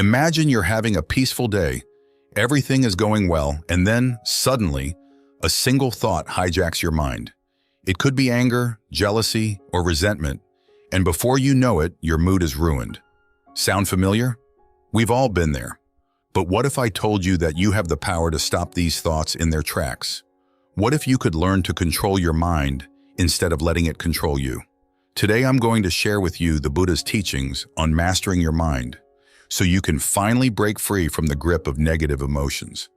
Imagine you're having a peaceful day. Everything is going well, and then, suddenly, a single thought hijacks your mind. It could be anger, jealousy, or resentment, and before you know it, your mood is ruined. Sound familiar? We've all been there. But what if I told you that you have the power to stop these thoughts in their tracks? What if you could learn to control your mind instead of letting it control you? Today I'm going to share with you the Buddha's teachings on mastering your mind, so you can finally break free from the grip of negative emotions.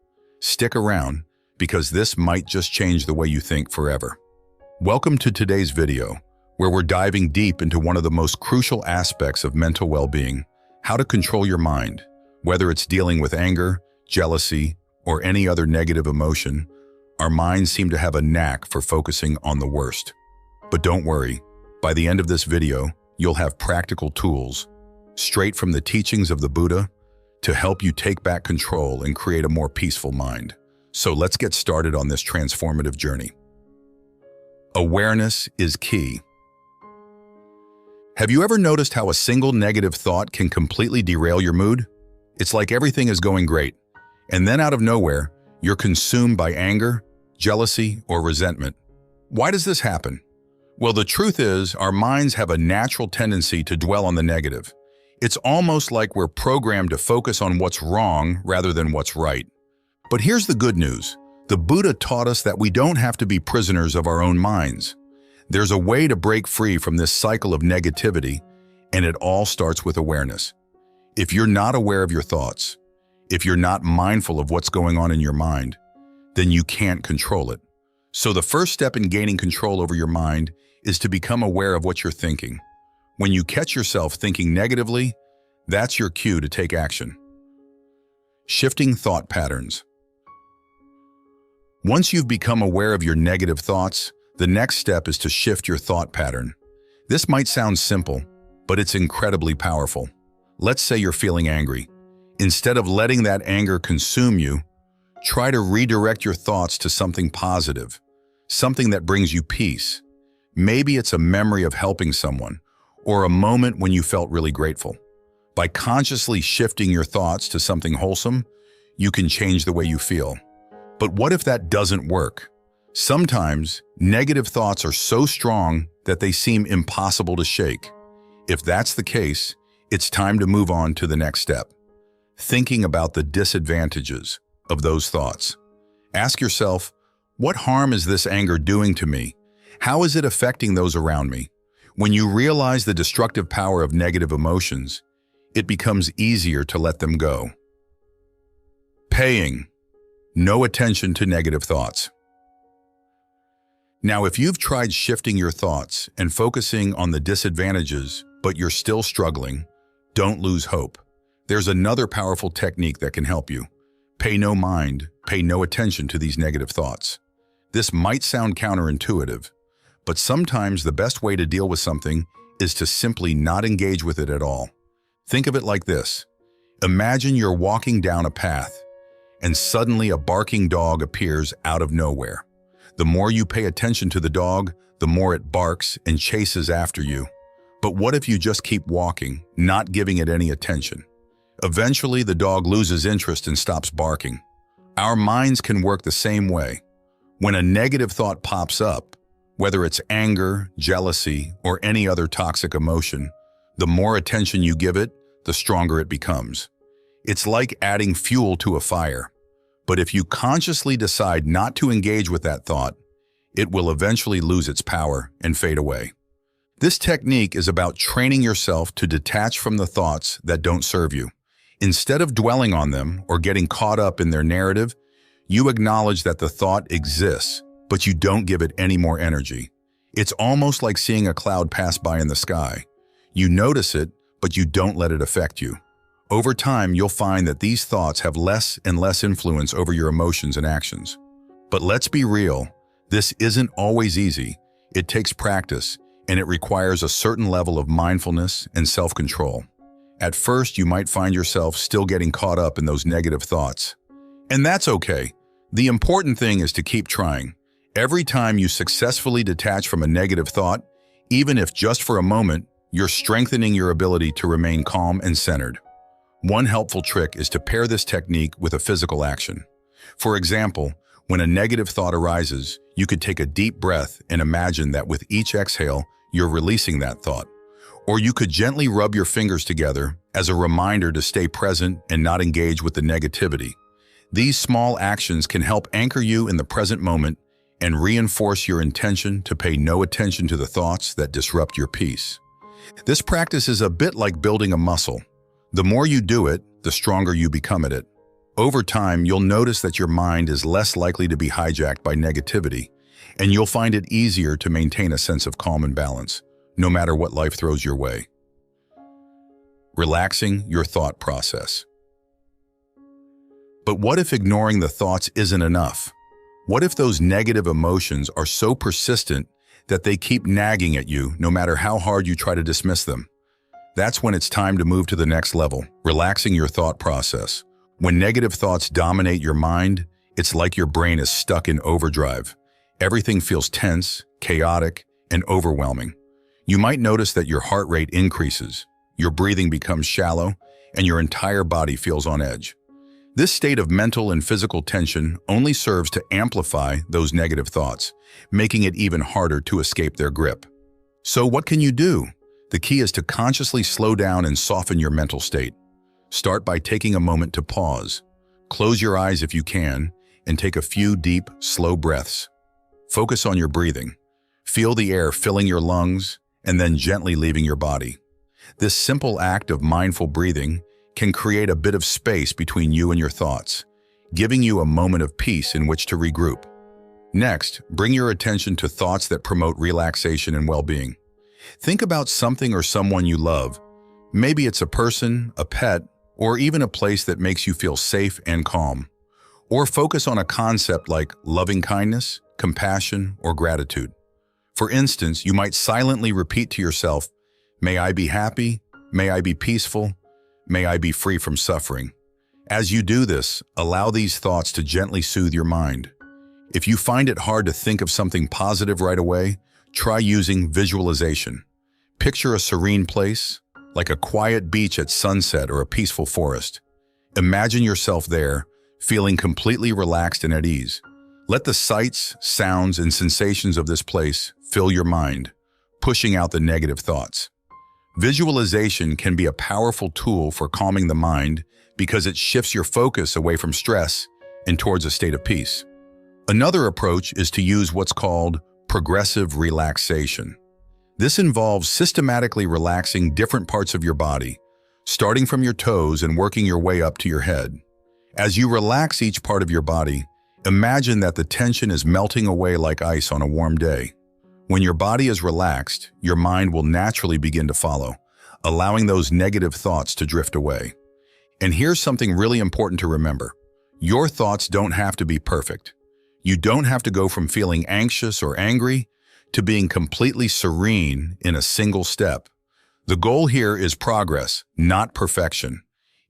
Stick around, because this might just change the way you think forever. Welcome to today's video, where we're diving deep into one of the most crucial aspects of mental well-being, how to control your mind. Whether it's dealing with anger, jealousy, or any other negative emotion, our minds seem to have a knack for focusing on the worst. But don't worry, by the end of this video, you'll have practical tools, straight from the teachings of the Buddha, to help you take back control and create a more peaceful mind. So let's get started on this transformative journey. Awareness is key. Have you ever noticed how a single negative thought can completely derail your mood? It's like everything is going great, and then out of nowhere, you're consumed by anger, jealousy, or resentment. Why does this happen? Well, the truth is, our minds have a natural tendency to dwell on the negative. It's almost like we're programmed to focus on what's wrong rather than what's right. But here's the good news. The Buddha taught us that we don't have to be prisoners of our own minds. There's a way to break free from this cycle of negativity, and it all starts with awareness. If you're not aware of your thoughts, if you're not mindful of what's going on in your mind, then you can't control it. So the first step in gaining control over your mind is to become aware of what you're thinking. When you catch yourself thinking negatively, that's your cue to take action. Shifting thought patterns. Once you've become aware of your negative thoughts, the next step is to shift your thought pattern. This might sound simple, but it's incredibly powerful. Let's say you're feeling angry. Instead of letting that anger consume you, try to redirect your thoughts to something positive, something that brings you peace. Maybe it's a memory of helping someone, or a moment when you felt really grateful. By consciously shifting your thoughts to something wholesome, you can change the way you feel. But what if that doesn't work? Sometimes, negative thoughts are so strong that they seem impossible to shake. If that's the case, it's time to move on to the next step. Thinking about the disadvantages of those thoughts. Ask yourself, what harm is this anger doing to me? How is it affecting those around me? When you realize the destructive power of negative emotions, it becomes easier to let them go. Paying no attention to negative thoughts. Now, if you've tried shifting your thoughts and focusing on the disadvantages, but you're still struggling, don't lose hope. There's another powerful technique that can help you. Pay no mind, pay no attention to these negative thoughts. This might sound counterintuitive, but sometimes the best way to deal with something is to simply not engage with it at all. Think of it like this. Imagine you're walking down a path, and suddenly a barking dog appears out of nowhere. The more you pay attention to the dog, the more it barks and chases after you. But what if you just keep walking, not giving it any attention? Eventually, the dog loses interest and stops barking. Our minds can work the same way. When a negative thought pops up, whether it's anger, jealousy, or any other toxic emotion, the more attention you give it, the stronger it becomes. It's like adding fuel to a fire. But if you consciously decide not to engage with that thought, it will eventually lose its power and fade away. This technique is about training yourself to detach from the thoughts that don't serve you. Instead of dwelling on them or getting caught up in their narrative, you acknowledge that the thought exists, but you don't give it any more energy. It's almost like seeing a cloud pass by in the sky. You notice it, but you don't let it affect you. Over time, you'll find that these thoughts have less and less influence over your emotions and actions. But let's be real, this isn't always easy. It takes practice, and it requires a certain level of mindfulness and self-control. At first, you might find yourself still getting caught up in those negative thoughts. And that's okay. The important thing is to keep trying. Every time you successfully detach from a negative thought, even if just for a moment, you're strengthening your ability to remain calm and centered. One helpful trick is to pair this technique with a physical action. For example, when a negative thought arises, you could take a deep breath and imagine that with each exhale, you're releasing that thought. Or you could gently rub your fingers together as a reminder to stay present and not engage with the negativity. These small actions can help anchor you in the present moment and reinforce your intention to pay no attention to the thoughts that disrupt your peace. This practice is a bit like building a muscle. The more you do it, the stronger you become at it. Over time, you'll notice that your mind is less likely to be hijacked by negativity, and you'll find it easier to maintain a sense of calm and balance, no matter what life throws your way. Relaxing your thought process. But what if ignoring the thoughts isn't enough? What if those negative emotions are so persistent that they keep nagging at you no matter how hard you try to dismiss them? That's when it's time to move to the next level, relaxing your thought process. When negative thoughts dominate your mind, it's like your brain is stuck in overdrive. Everything feels tense, chaotic, and overwhelming. You might notice that your heart rate increases, your breathing becomes shallow, and your entire body feels on edge. This state of mental and physical tension only serves to amplify those negative thoughts, making it even harder to escape their grip. So what can you do? The key is to consciously slow down and soften your mental state. Start by taking a moment to pause. Close your eyes if you can, and take a few deep, slow breaths. Focus on your breathing. Feel the air filling your lungs and then gently leaving your body. This simple act of mindful breathing can create a bit of space between you and your thoughts, giving you a moment of peace in which to regroup. Next, bring your attention to thoughts that promote relaxation and well-being. Think about something or someone you love. Maybe it's a person, a pet, or even a place that makes you feel safe and calm. Or focus on a concept like loving kindness, compassion, or gratitude. For instance, you might silently repeat to yourself, "May I be happy, may I be peaceful, may I be free from suffering." As you do this, allow these thoughts to gently soothe your mind. If you find it hard to think of something positive right away, try using visualization. Picture a serene place, like a quiet beach at sunset or a peaceful forest. Imagine yourself there, feeling completely relaxed and at ease. Let the sights, sounds, and sensations of this place fill your mind, pushing out the negative thoughts. Visualization can be a powerful tool for calming the mind because it shifts your focus away from stress and towards a state of peace. Another approach is to use what's called progressive relaxation. This involves systematically relaxing different parts of your body, starting from your toes and working your way up to your head. As you relax each part of your body, imagine that the tension is melting away like ice on a warm day. When your body is relaxed, your mind will naturally begin to follow, allowing those negative thoughts to drift away. And here's something really important to remember. Your thoughts don't have to be perfect. You don't have to go from feeling anxious or angry to being completely serene in a single step. The goal here is progress, not perfection.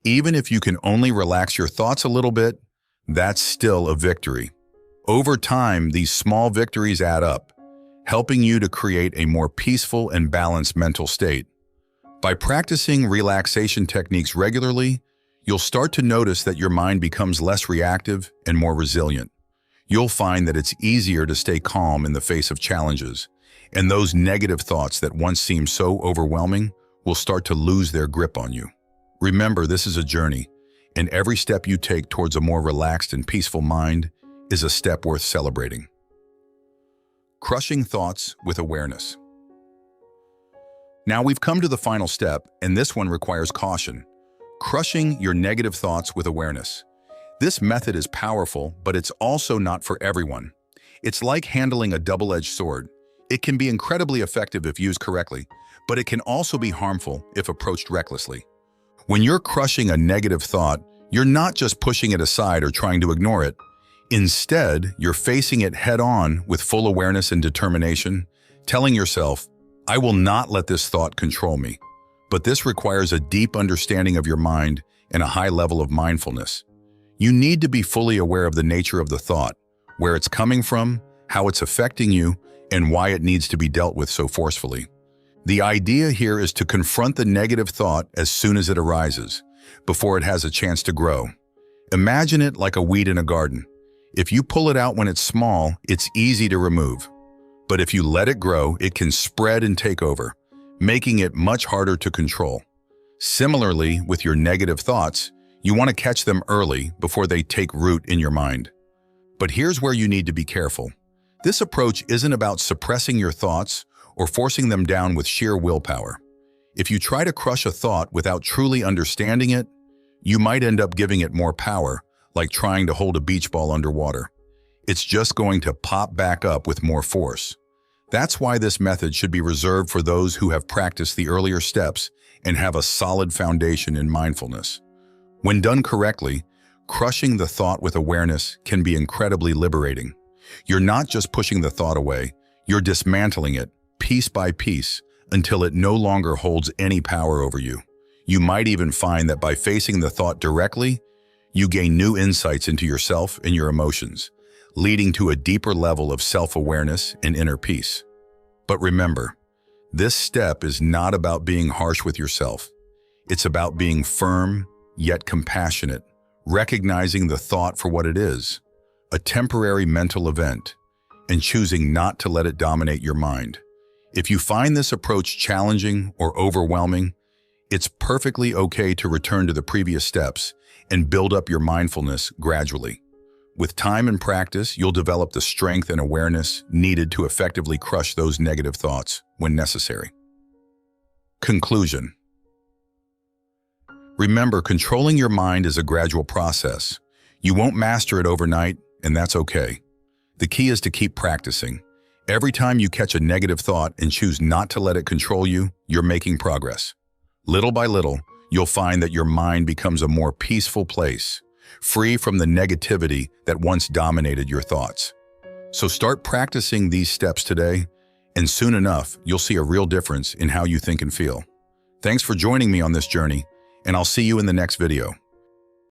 Even if you can only relax your thoughts a little bit, that's still a victory. Over time, these small victories add up, helping you to create a more peaceful and balanced mental state. By practicing relaxation techniques regularly, you'll start to notice that your mind becomes less reactive and more resilient. You'll find that it's easier to stay calm in the face of challenges, and those negative thoughts that once seemed so overwhelming will start to lose their grip on you. Remember, this is a journey, and every step you take towards a more relaxed and peaceful mind is a step worth celebrating. Crushing thoughts with awareness. Now we've come to the final step, and this one requires caution. Crushing your negative thoughts with awareness. This method is powerful, but it's also not for everyone. It's like handling a double-edged sword. It can be incredibly effective if used correctly, but it can also be harmful if approached recklessly. When you're crushing a negative thought, you're not just pushing it aside or trying to ignore it. Instead, you're facing it head-on with full awareness and determination, telling yourself, "I will not let this thought control me." But this requires a deep understanding of your mind and a high level of mindfulness. You need to be fully aware of the nature of the thought, where it's coming from, how it's affecting you, and why it needs to be dealt with so forcefully. The idea here is to confront the negative thought as soon as it arises, before it has a chance to grow. Imagine it like a weed in a garden. If you pull it out when it's small, it's easy to remove. But if you let it grow, it can spread and take over, making it much harder to control. Similarly, with your negative thoughts, you want to catch them early before they take root in your mind. But here's where you need to be careful. This approach isn't about suppressing your thoughts or forcing them down with sheer willpower. If you try to crush a thought without truly understanding it, you might end up giving it more power, like trying to hold a beach ball underwater. It's just going to pop back up with more force. That's why this method should be reserved for those who have practiced the earlier steps and have a solid foundation in mindfulness. When done correctly, crushing the thought with awareness can be incredibly liberating. You're not just pushing the thought away, you're dismantling it, piece by piece, until it no longer holds any power over you. You might even find that by facing the thought directly, you gain new insights into yourself and your emotions, leading to a deeper level of self-awareness and inner peace. But remember, this step is not about being harsh with yourself. It's about being firm, yet compassionate, recognizing the thought for what it is, a temporary mental event, and choosing not to let it dominate your mind. If you find this approach challenging or overwhelming, it's perfectly okay to return to the previous steps and build up your mindfulness gradually. With time and practice, you'll develop the strength and awareness needed to effectively crush those negative thoughts when necessary. Conclusion. Remember, controlling your mind is a gradual process. You won't master it overnight, and that's okay. The key is to keep practicing. Every time you catch a negative thought and choose not to let it control you, you're making progress. Little by little, you'll find that your mind becomes a more peaceful place, free from the negativity that once dominated your thoughts. So start practicing these steps today, and soon enough, you'll see a real difference in how you think and feel. Thanks for joining me on this journey, and I'll see you in the next video.